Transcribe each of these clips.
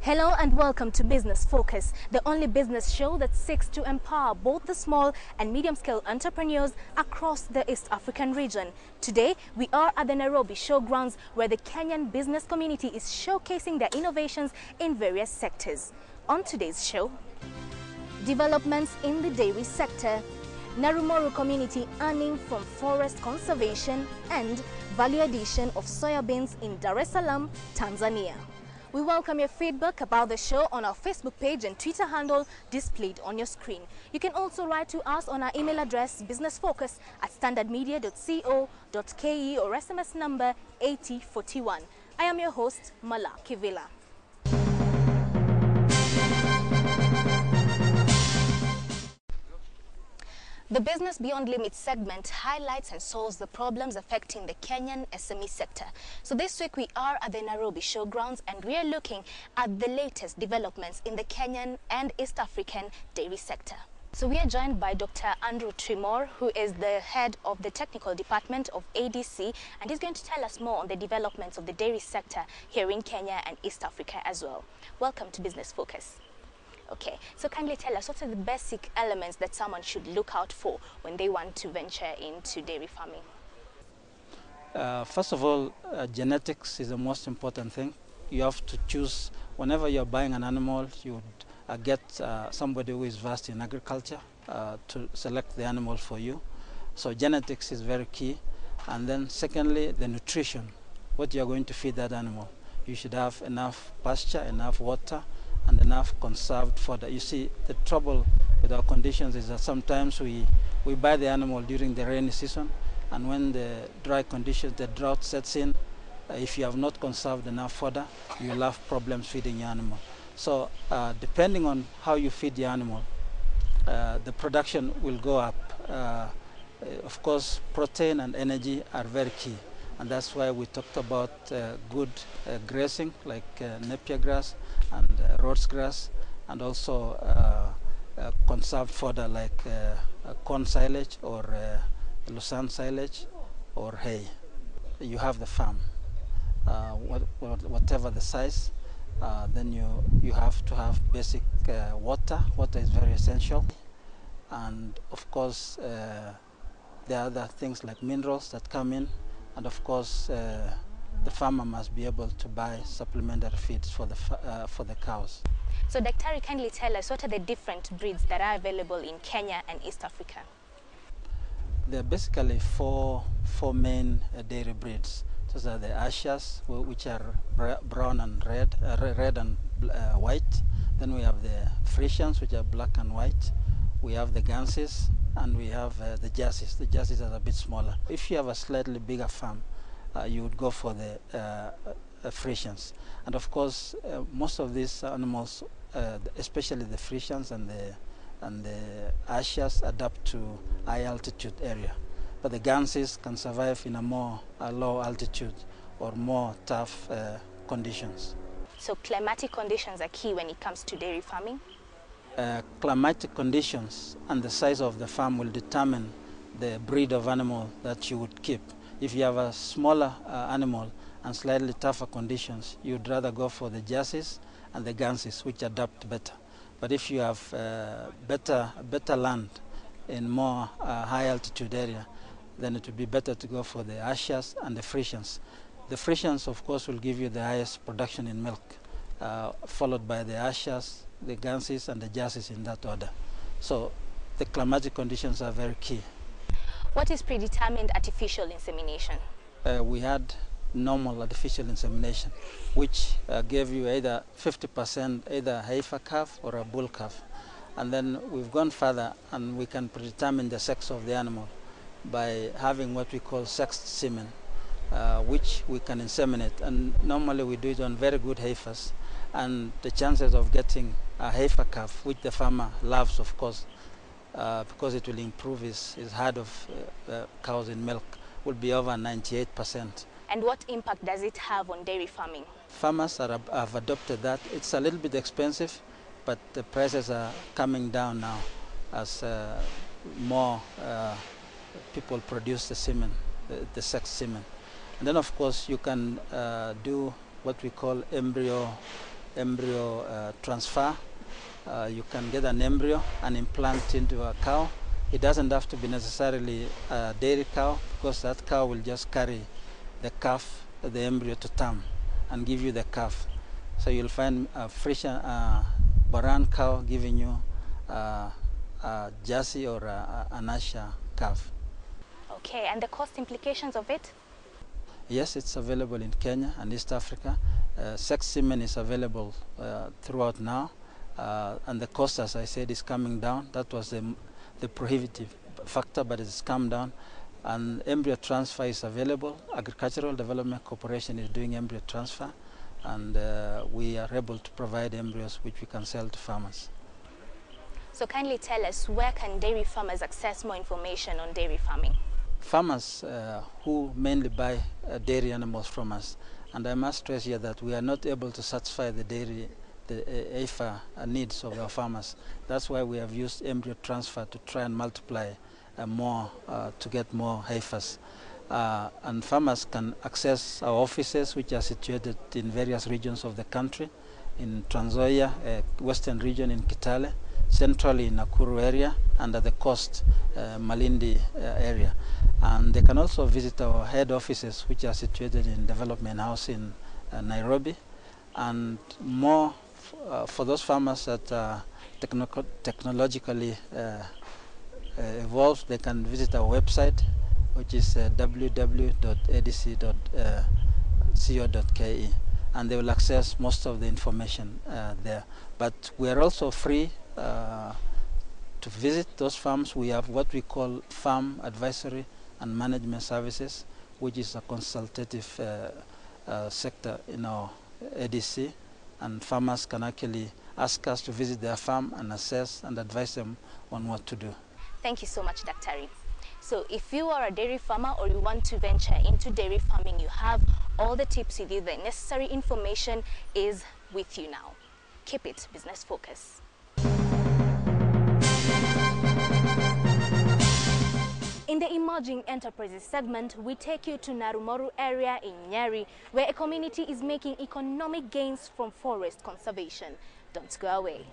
Hello and welcome to Business Focus, the only business show that seeks to empower both the small and medium-scale entrepreneurs across the East African region. Today, we are at the Nairobi Showgrounds, where the Kenyan business community is showcasing their innovations in various sectors. On today's show, developments in the dairy sector, Narumoru community earning from forest conservation, and value addition of soybeans in Dar es Salaam, Tanzania. We welcome your feedback about the show on our Facebook page and Twitter handle displayed on your screen. You can also write to us on our email address businessfocus@standardmedia.co.ke or SMS number 8041. I am your host, Mala Kivila. The Business Beyond Limits segment highlights and solves the problems affecting the Kenyan SME sector. So this week we are at the Nairobi Showgrounds and we are looking at the latest developments in the Kenyan and East African dairy sector. So we are joined by Dr. Andrew Trimor, who is the head of the technical department of ADC, and he's going to tell us more on the developments of the dairy sector here in Kenya and East Africa as well. Welcome to Business Focus. Okay, so kindly tell us, what are the basic elements that someone should look out for when they want to venture into dairy farming? First of all, genetics is the most important thing. You have to choose, whenever you're buying an animal, you would get somebody who is versed in agriculture to select the animal for you. So genetics is very key. And then secondly, the nutrition, what you're going to feed that animal. You should have enough pasture, enough water, and enough conserved fodder. You see, the trouble with our conditions is that sometimes we buy the animal during the rainy season, and when the dry conditions, the drought sets in, if you have not conserved enough fodder, you'll have problems feeding your animal. So depending on how you feed your animal, the production will go up. Of course, protein and energy are very key, and that's why we talked about good grazing like Napier grass and Rhodes grass, and also conserved fodder like corn silage or Lucerne silage or hay. You have the farm, whatever the size, then you have to have basic water. Water is very essential, and of course there are other things like minerals that come in, and of course the farmer must be able to buy supplementary feeds for the cows. So Daktari, kindly tell us, what are the different breeds that are available in Kenya and East Africa? There are basically four main dairy breeds. Those are the Ashers, which are brown and red and white. Then we have the Frisians, which are black and white. We have the Ganses, and we have the Jerseys. The Jerseys are a bit smaller. If you have a slightly bigger farm, you would go for the Frisians. And of course, most of these animals, especially the Frisians and the Ashers, adapt to high altitude area. But the Ganses can survive in a more low altitude or more tough conditions. So climatic conditions are key when it comes to dairy farming? Climatic conditions and the size of the farm will determine the breed of animal that you would keep. If you have a smaller animal and slightly tougher conditions, you'd rather go for the Jerseys and the Ganses, which adapt better. But if you have better land in more high altitude area, then it would be better to go for the Ashers and the Frisians. The Frisians, of course, will give you the highest production in milk, followed by the Ashers, the Ganses, and the Jerseys in that order. So the climatic conditions are very key. What is predetermined artificial insemination? We had normal artificial insemination, which gave you either 50% either a heifer calf or a bull calf. And then we've gone further, and we can predetermine the sex of the animal by having what we call sexed semen, which we can inseminate. And normally we do it on very good heifers, and the chances of getting a heifer calf, which the farmer loves, of course, because it will improve his herd of cows in milk, will be over 98%. And what impact does it have on dairy farming? Farmers have adopted that. It's a little bit expensive, but the prices are coming down now as more people produce the semen, the sex semen. And then of course you can do what we call embryo embryo transfer. You can get an embryo and implant into a cow. It doesn't have to be necessarily a dairy cow, because that cow will just carry the calf, the embryo to term and give you the calf. So you'll find a Frisian Boran cow giving you a Jersey or an Asha calf. Okay, and the cost implications of it? Yes, it's available in Kenya and East Africa. Sex semen is available throughout now, and the cost, as I said, is coming down. That was the prohibitive factor, but it's come down. And embryo transfer is available. Agricultural Development Corporation is doing embryo transfer, and we are able to provide embryos which we can sell to farmers. So kindly tell us, where can dairy farmers access more information on dairy farming? Farmers who mainly buy dairy animals from us, and I must stress here that we are not able to satisfy the heifer needs of our farmers. That's why we have used embryo transfer to try and multiply more, to get more heifers. And farmers can access our offices, which are situated in various regions of the country, in Trans Nzoia, western region in Kitale, centrally in Nakuru area, and at the coast, Malindi area. And they can also visit our head offices, which are situated in Development House in Nairobi. And more for those farmers that are technologically evolved, they can visit our website, which is www.adc.co.ke, and they will access most of the information there. But we are also free to visit those farms. We have what we call farm advisory and management services, which is a consultative sector in our ADC, and farmers can actually ask us to visit their farm and assess and advise them on what to do. Thank you so much, Daktari. So if you are a dairy farmer or you want to venture into dairy farming, you have all the tips with you. The necessary information is with you now. Keep it business focus. In the Emerging Enterprises segment, we take you to Narumoru area in Nyeri, where a community is making economic gains from forest conservation. Don't go away.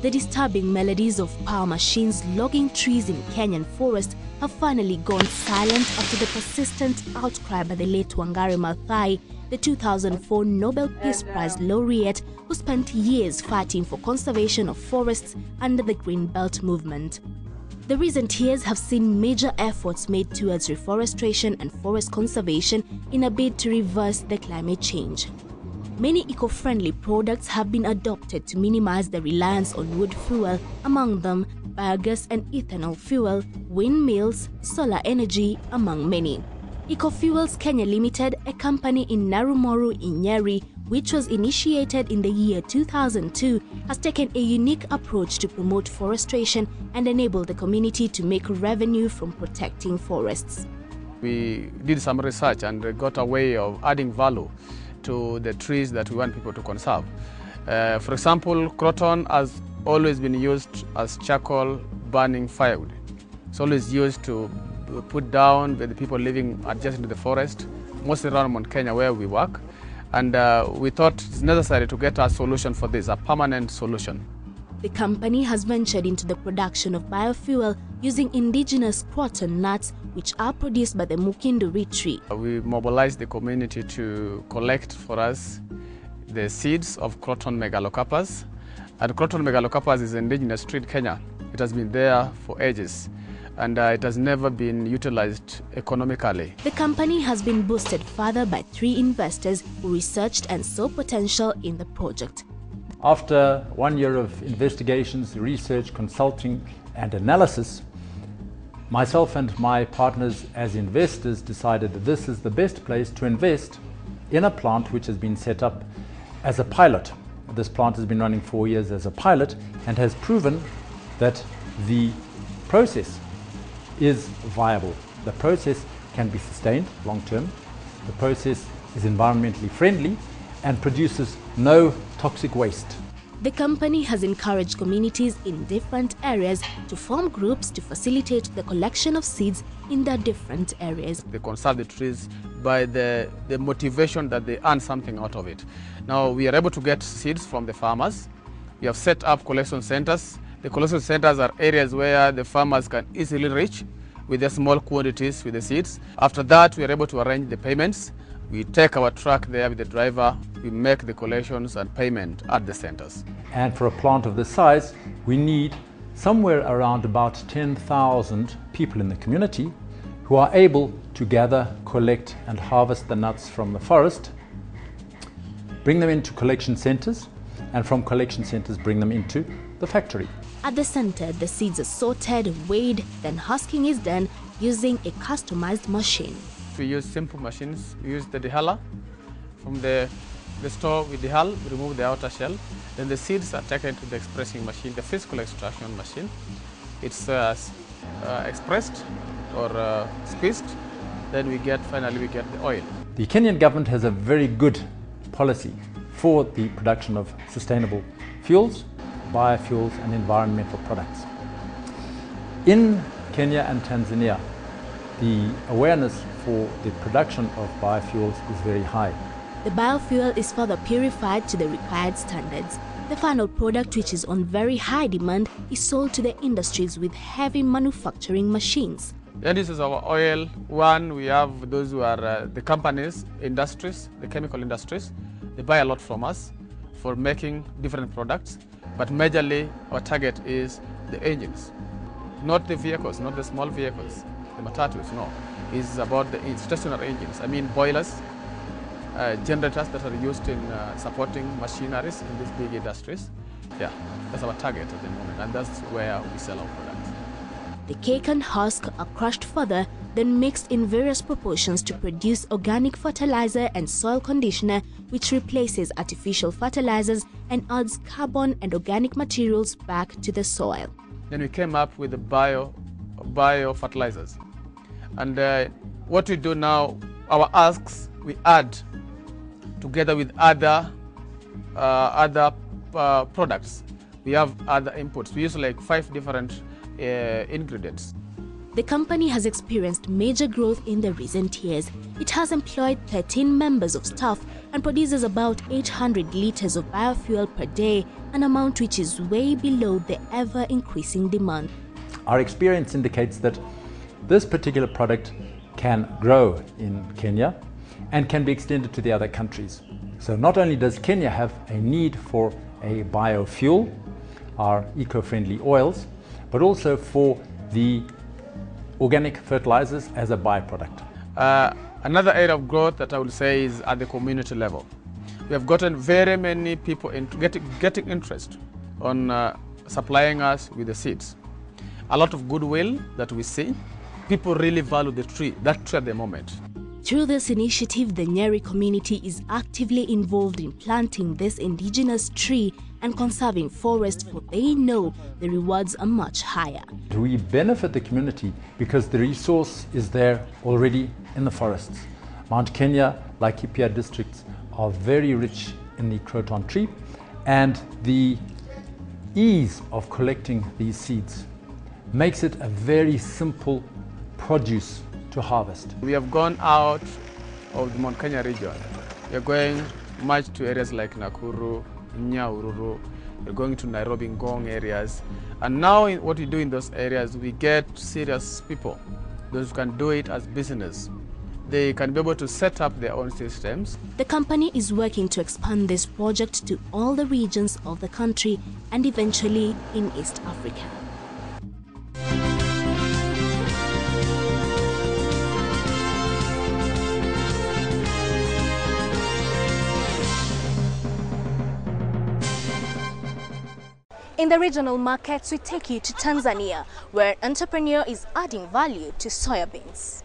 The disturbing melodies of power machines logging trees in Kenyan forest have finally gone silent after the persistent outcry by the late Wangari Maathai, the 2004 Nobel Peace Prize laureate who spent years fighting for conservation of forests under the Green Belt movement. The recent years have seen major efforts made towards reforestation and forest conservation in a bid to reverse the climate change. Many eco-friendly products have been adopted to minimize the reliance on wood fuel, among them biogas and ethanol fuel, windmills, solar energy, among many. Ecofuels Kenya Limited, a company in Narumoru in Nyeri, which was initiated in the year 2002, has taken a unique approach to promote forestation and enable the community to make revenue from protecting forests. We did some research and got a way of adding value to the trees that we want people to conserve. For example, croton has always been used as charcoal burning firewood. It's always used to put down with the people living adjacent to the forest, mostly around Mount Kenya where we work. And we thought it's necessary to get a solution for this, a permanent solution. The company has ventured into the production of biofuel using indigenous croton nuts, which are produced by the Mukinduri tree. We mobilized the community to collect for us the seeds of croton megalocarpus. And croton megalocarpus is an indigenous tree in Kenya. It has been there for ages, and it has never been utilized economically. The company has been boosted further by 3 investors who researched and saw potential in the project. After 1 year of investigations, research, consulting and analysis, myself and my partners as investors decided that this is the best place to invest in a plant which has been set up as a pilot. This plant has been running 4 years as a pilot and has proven that the process is viable. The process can be sustained long term. The process is environmentally friendly, and produces no toxic waste. The company has encouraged communities in different areas to form groups to facilitate the collection of seeds in their different areas. They conserve the trees by the motivation that they earn something out of it. Now we are able to get seeds from the farmers. We have set up collection centers. The collection centers are areas where the farmers can easily reach with the small quantities with the seeds. After that, we are able to arrange the payments. We take our truck there with the driver, we make the collections and payment at the centers. And for a plant of this size, we need somewhere around about 10,000 people in the community who are able to gather, collect and harvest the nuts from the forest, bring them into collection centers, and from collection centers bring them into the factory. At the center, the seeds are sorted, weighed, then husking is done using a customized machine. We use simple machines. We use the dehuller. From the store, we dehull, we remove the outer shell. Then the seeds are taken to the expressing machine, the physical extraction machine. It's expressed or squeezed. Then finally we get the oil. The Kenyan government has a very good policy for the production of sustainable fuels, biofuels and environmental products. In Kenya and Tanzania, the awareness for the production of biofuels is very high. The biofuel is further purified to the required standards. The final product, which is on very high demand, is sold to the industries with heavy manufacturing machines. And this is our oil. One, we have those who are the companies, industries, the chemical industries. They buy a lot from us for making different products. But majorly, our target is the engines, not the vehicles, not the small vehicles, the matatus, no. It's about the stationary engines. I mean boilers, generators that are used in supporting machineries in these big industries. Yeah, that's our target at the moment, and that's where we sell our products. The cake and husk are crushed further, then mixed in various proportions to produce organic fertilizer and soil conditioner, which replaces artificial fertilizers and adds carbon and organic materials back to the soil. Then we came up with the bio fertilizers. And what we do now, our husks, we add together with other products. We have other inputs. We use like 5 different ingredients. The company has experienced major growth in the recent years. It has employed 13 members of staff and produces about 800 liters of biofuel per day, an amount which is way below the ever-increasing demand. Our experience indicates that this particular product can grow in Kenya and can be extended to the other countries. So not only does Kenya have a need for a biofuel, our eco-friendly oils, but also for the organic fertilizers as a byproduct. Another area of growth that I would say is at the community level. We have gotten very many people getting interest on supplying us with the seeds. A lot of goodwill that we see. People really value that tree at the moment. Through this initiative, the Nyeri community is actively involved in planting this indigenous tree and conserving forests, for they know the rewards are much higher. We benefit the community because the resource is there already in the forests. Mount Kenya, Laikipia districts are very rich in the croton tree, and the ease of collecting these seeds makes it a very simple produce to harvest. We have gone out of the Mount Kenya region. We are going much to areas like Nakuru, Nyahururu, we're going to Nairobi, Ngong areas. And now what we do in those areas, we get serious people, those who can do it as business. They can be able to set up their own systems. The company is working to expand this project to all the regions of the country and eventually in East Africa. In the regional markets, we take you to Tanzania, where an entrepreneur is adding value to soybeans.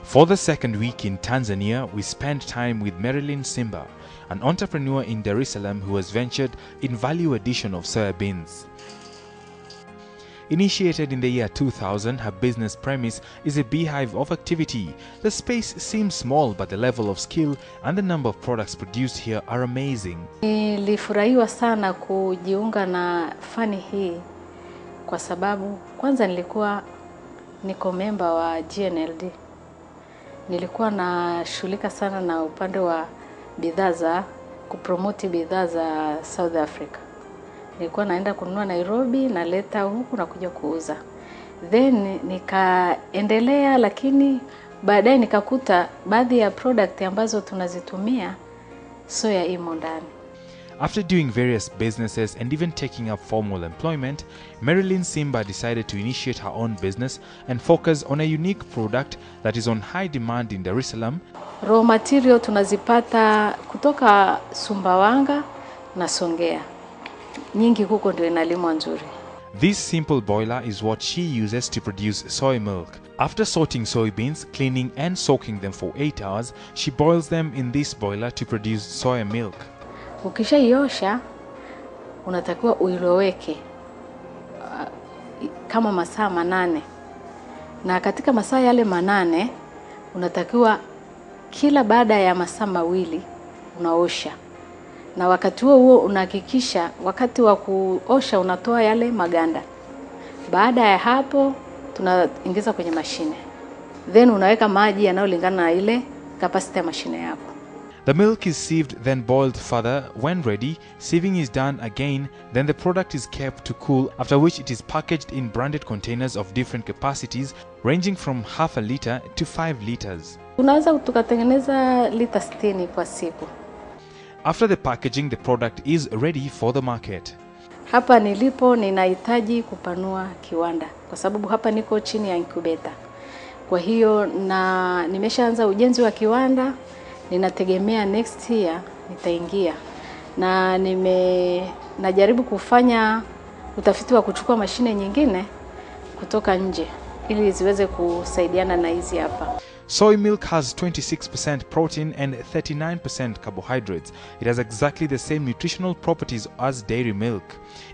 For the second week in Tanzania, we spent time with Marilyn Simba, an entrepreneur in Dar es Salaam who has ventured in value addition of soybeans. Initiated in the year 2000, her business premise is a beehive of activity. The space seems small, but the level of skill and the number of products produced here are amazing. Nilifurahiwa sana kujiunga na fani hii kwa sababu kwanza niko member wa GNLD. Nilikuwa nashughulika sana na upande wa bidhaa za kupromote bidhaa za South Africa. Nilikuwa naenda kununua Nairobi na leta huku na kuja kuuza. Then nikaendelea, lakini baadaye nikakuta baadhi ya product ambazo tunazitumia soya imo ndani. After doing various businesses and even taking up formal employment, Marilyn Simba decided to initiate her own business and focus on a unique product that is on high demand in Dar es Salaam. Raw material tunazipata kutoka Sumbawanga na Songea. Nyingi huko ndio inalimwa nzuri. This simple boiler is what she uses to produce soy milk. After sorting soybeans, cleaning and soaking them for 8 hours, she boils them in this boiler to produce soya milk. Ukishaiosha unatakiwa uiloweke kama masaa 8. Na katika masaa yale 8 unatakiwa kila baada ya masaa 2 unaosha. Na wakati huo unahakikisha wakati wa kuosha unatoa yale maganda. Baada ya hapo tunaingiza kwenye mashine. Then unaweka maji yanayolingana na ile capacity ya mashine yako. The milk is sieved, then boiled further. When ready, sieving is done again, then the product is kept to cool, after which it is packaged in branded containers of different capacities, ranging from half a liter to 5 liters. Tunaweza tukatengeneza lita 60 kwa siku. After the packaging, the product is ready for the market. Hapa nilipo ninahitaji kupanua kiwanda kwa sababu hapa niko chini ya incubator. Kwa hiyo nimeshaanza ujenzi wa kiwanda, ninategemea next year nitaingia. Na najaribu kufanya utafiti wa kuchukua mashine nyingine kutoka nje ili ziweze kusaidiana na hizi hapa. Soy milk has 26% protein and 39% carbohydrates. It has exactly the same nutritional properties as dairy milk.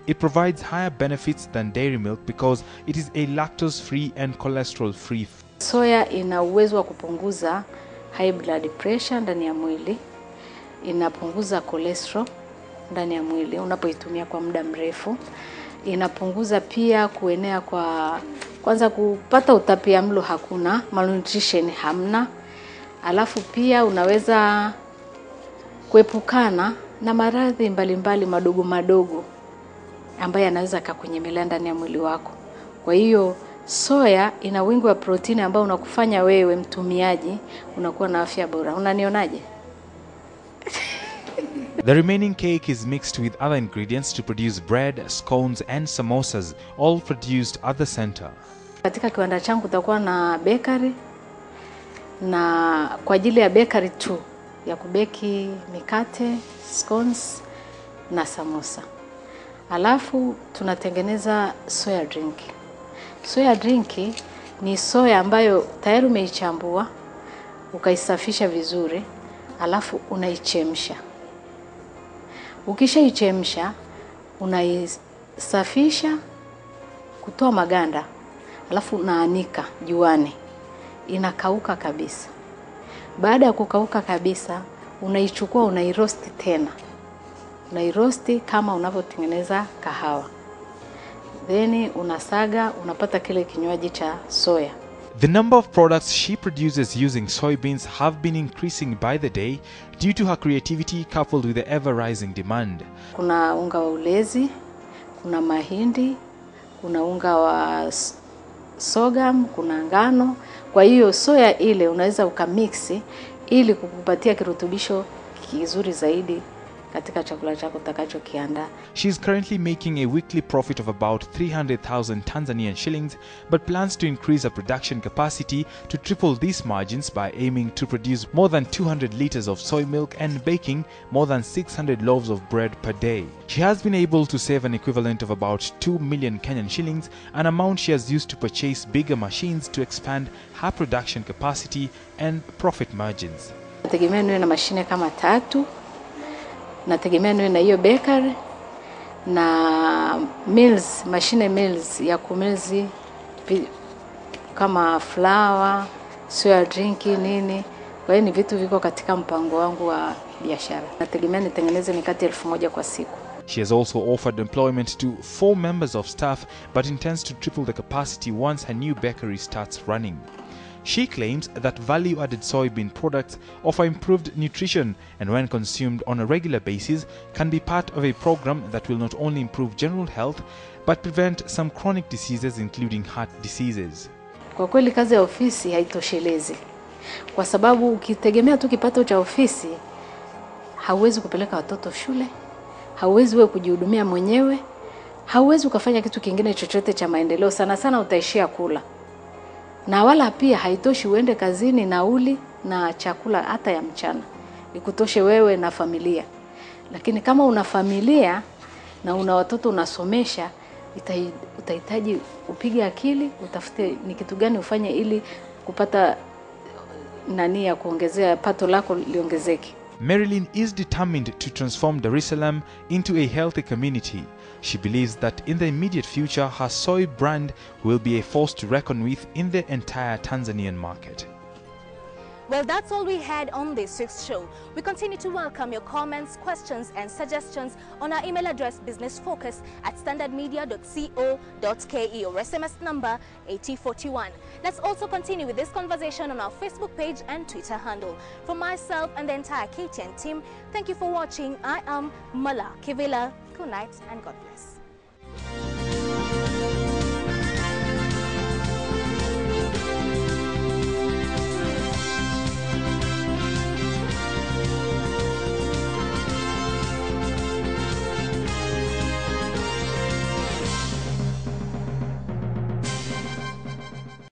It provides higher benefits than dairy milk because it is a lactose-free and cholesterol-free. Soya ina uwezo wa kupunguza high blood pressure ndani ya mwili. Inapunguza cholesterol ndani ya mwili unapoitumia kwa muda mrefu. Inapunguza pia kuenea kwanza kupata utapiamlo hakuna, malnutrition hamna. Alafu pia unaweza kuepukana na maradhi mbalimbali madogo madogo ambayo yanaweza kukunyemelea ndani ya mwili wako. Kwa hiyo soya ina wingi wa protini ambao unakufanya wewe mtumiaji unakuwa na afya bora. Unanionaje? The remaining cake is mixed with other ingredients to produce bread, scones and samosas, all produced at the center. Katika kiwanda changu kutakuwa na bakery, na kwa ajili ya bakery tu ya kubeki mikate, scones na samosa. Alafu tunatengeneza soya drink. Soya drink ni soya ambayo tayari umeichambua, ukaisafisha vizuri, alafu unaichemsha. Ukishaichemsha, unaisafisha kutoa maganda, alafu unaanika juani. Inakauka kabisa. Baada ya kukauka kabisa, unaichukua unairosti tena. Unairosti kama unavyotengeneza kahawa. Then unasaga, unapata kile kinywaji cha soya. The number of products she produces using soybeans have been increasing by the day due to her creativity coupled with the ever-rising demand. Kuna unga wa ulezi, kuna mahindi, kuna unga wa sorghum, kuna ngano. Kwa hiyo soya ile unaweza ukamixi ili kukupatia kirutubisho kizuri zaidi katika chakula chako utakachokiandaa. She is currently making a weekly profit of about 300,000 Tanzanian shillings, but plans to increase her production capacity to triple these margins by aiming to produce more than 200 liters of soy milk and baking more than 600 loaves of bread per day. She has been able to save an equivalent of about 2 million Kenyan shillings, an amount she has used to purchase bigger machines to expand her production capacity and profit margins. Nategemea niwe na mashine kama 3. Nategemea niwe na hiyo bakery na mills, mashine mills ya kumilzi kama flour, soya drink nini. Kwa hiyo ni vitu viko katika mpango wangu wa biashara. Nategemea nitengeneze mikate 1000 kwa siku. She has also offered employment to 4 members of staff, but intends to triple the capacity once her new bakery starts running. She claims that value-added soybean products offer improved nutrition and when consumed on a regular basis can be part of a program that will not only improve general health but prevent some chronic diseases including heart diseases. Kwa kweli kazi ya ofisi haitoshelezi. Kwa sababu ukitegemea tu kipato cha ofisi, hauwezi kupeleka watoto shule, hauwezi wewe kujihudumia mwenyewe, hauwezi ukafanya kitu kingine chochote cha maendeleo, sana sana utaishia kula. Na wala pia haitoshi uende kazini nauli na chakula hata ya mchana. Ikutoshe wewe na familia. Lakini kama una familia na una watoto unasomesha, utahitaji upige akili, utafute ni kitu gani ufanye ili kupata nani ya kuongezea pato lako liongezeke. Marilyn is determined to transform Dar es Salaam into a healthy community. She believes that in the immediate future, her soy brand will be a force to reckon with in the entire Tanzanian market. Well, that's all we had on this week's show. We continue to welcome your comments, questions and suggestions on our email address businessfocus@standardmedia.co.ke or SMS number 8041. Let's also continue with this conversation on our Facebook page and Twitter handle. For myself and the entire KTN team, thank you for watching. I am Mala Kivila. Good night and God bless.